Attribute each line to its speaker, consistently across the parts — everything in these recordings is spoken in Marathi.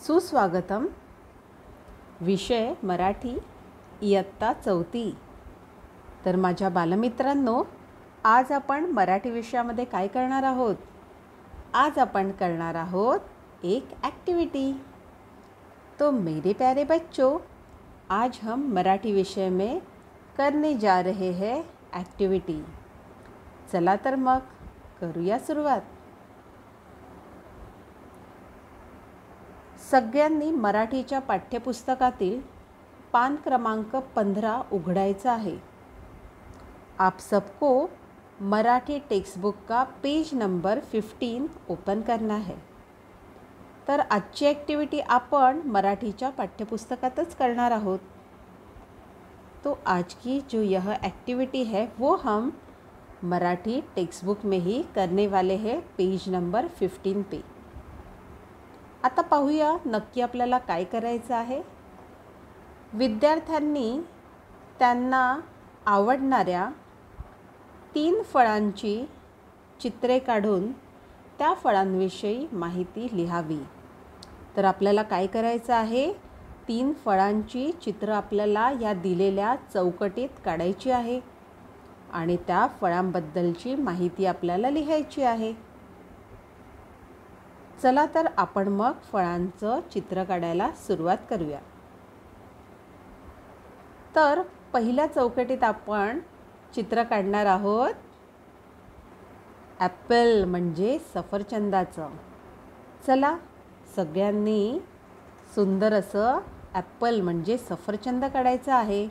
Speaker 1: सुस्वागतम. विषय मराठी, इयत्ता 4. तर माझ्या बालमित्रांनो, आज आपण मराठी विषयामध्ये काय करणार आहोत? आज आपण करणार आहोत एक एक्टिविटी. तो मेरे प्यारे बच्चों, आज हम मराठी विषय में करने जा रहे हैं एक्टिविटी. चला तर मग करूया सुरुवात. सगळ्यांनी मराठीच्या पाठ्यपुस्तकातील पान क्रमांक 15 उघडायचा आहे. आप सबको मराठी टेक्स्ट बुक का पेज नंबर 15 ओपन करना है. तर आजची ॲक्टिव्हिटी आपण मराठीच्या पाठ्यपुस्तकातच करणार आहोत. तो आज की जो यह एक्टिविटी है वो हम मराठी टेक्स्ट बुक में ही करने वाले हैं, पेज नंबर 15 पे. आता पाहूया नक्की आपल्याला काय करायचं आहे. विद्यार्थ्यांनी त्यांना आवडणाऱ्या 3 फळांची चित्रे काढून त्या फळांविषयी माहिती लिहावी. तर आपल्याला काय करायचं आहे, 3 फळांची चित्र आपल्याला या दिलेल्या चौकटीत काढायची आहे आणि त्या फळांबद्दलची माहिती आपल्याला लिहायची आहे. चला तर आपण मग फळांचं चित्र काढायला सुरुवात करूया. तर पहिल्या चौकटीत आपण चित्र काढणार आहोत ॲपल म्हणजे सफरचंदाचं. चला सगळ्यांनी सुंदर असं ॲपल म्हणजे सफरचंद काढायचं आहे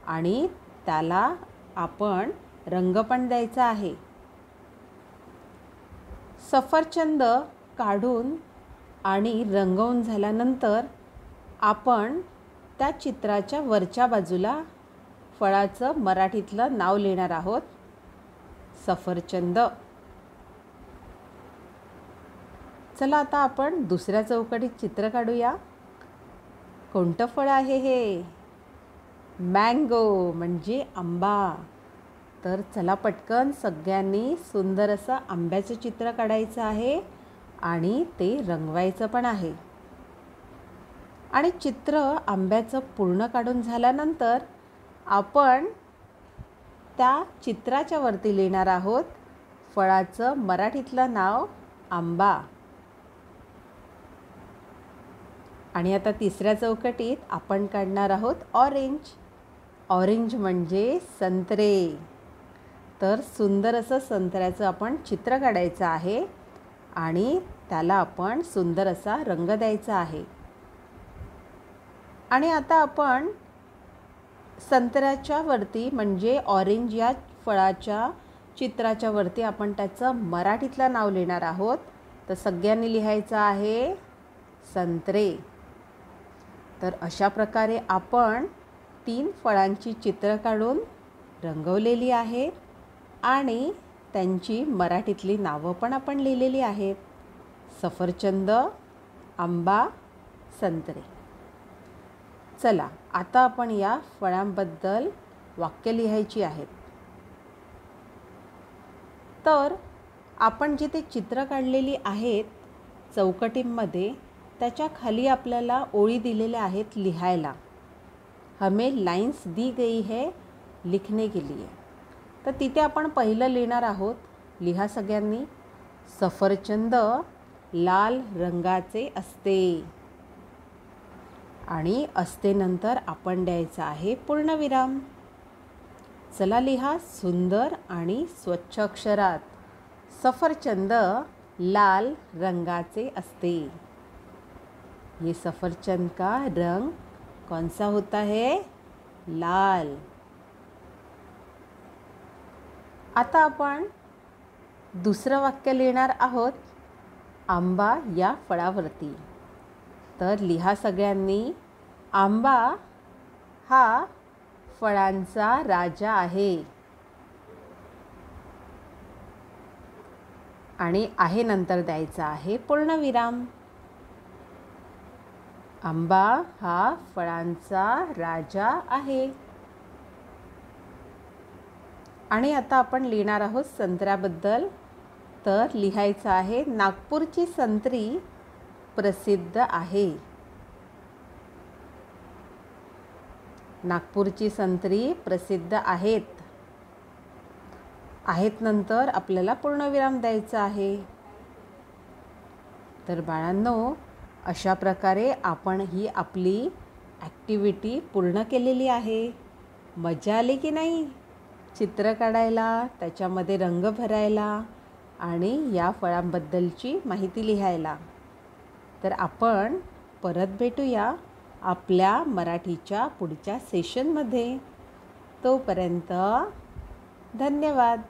Speaker 1: आणि त्याला आपण रंग पण द्यायचा आहे. सफरचंद काढून आणि रंगवून झाल्यानंतर आपण त्या चित्राच्या वरच्या बाजूला फळाचं मराठीतलं नाव लिहिणार आहोत, सफरचंद. चला आता आपण दुसऱ्या चौकटीत चित्र काढूया. कोणतं फळ आहे हे? मँगो म्हणजे आंबा. तर चला पटकन सगळ्यांनी सुंदर असं आंब्याचं चित्र काढायचं आहे आणि ते रंगवायचं पण आहे. आणि चित्र आंब्याचं पूर्ण काढून झाल्यानंतर आपण त्या चित्राच्या वरती लिहिणार आहोत फळाचं मराठीतलं नाव आंबा. आणि आता तिसऱ्या चौकटीत आपण काढणार आहोत ऑरेंज. ऑरेंज म्हणजे संत्रे. तर सुंदर असं संत्र्याचं आपण चित्र काढायचं आहे आणि त्याला आपण सुंदर असा रंग द्यायचा आहे. आणि आता आपण संत्र्याच्या वरती म्हणजे ऑरेंज या फळाच्या चित्राच्या वरती आपण त्याचं मराठीतलं नाव लिहिणार आहोत. तर सगळ्यांनी लिहायचं आहे संत्रे. तर अशा प्रकारे आपण 3 फळांची चित्र काढून रंगवलेली आहेत आणि त्यांची मराठीतली नावं पण आपण लिहिलेली आहेत, सफरचंद, आंबा, संत्रे. चला आता आपण या फळांबद्दल वाक्य लिहायची आहेत. तर आपण जिथे चित्र काढलेली आहेत चौकटीमध्ये त्याच्या खाली आपल्याला ओळी दिलेल्या आहेत लिहायला. हमें लाइन्स दी गई है लिखने के लिए. तर तिथे आपण पहिलं लिहिणार आहोत. लिहा सगळ्यांनी. सफरचंद लाल रंगाचे असते. आणि असते नंतर आपण द्यायचा आहे पूर्णविराम. चला लिहा सुंदर आणि स्वच्छ अक्षरात, सफरचंद लाल रंगाचे असते. ये सफरचंद का रंग कौन सा होता है? लाल. आता आपण दुसरं वाक्य लिहिणार आहोत आंबा या फळावरती. तर लिहा सगळ्यांनी. आंबा हा फळांचा राजा आहे. आणि आहे नंतर द्यायचा आहे पूर्णविराम. आंबा हा फळांचा राजा आहे. आणि आता आपण लिहिणार आहोत संत्र्याबद्दल. तर लिहायचं आहे नागपूरची संत्री प्रसिद्ध आहे? नागपूरची संत्री प्रसिद्ध आहेत. आहेत नंतर आपल्याला पूर्णविराम द्यायचा आहे. तर बाळांनो, अशा प्रकारे आपण ही आपली ॲक्टिव्हिटी पूर्ण केलेली आहे. मजा आली की नाही? चित्र काढायला, त्याच्यामध्ये रंग भरायला आणि या फळांबद्दलची माहिती लिहायला. तर आपण परत भेटूया आपल्या मराठीच्या पुढच्या सेशनमध्ये. तोपर्यंत धन्यवाद.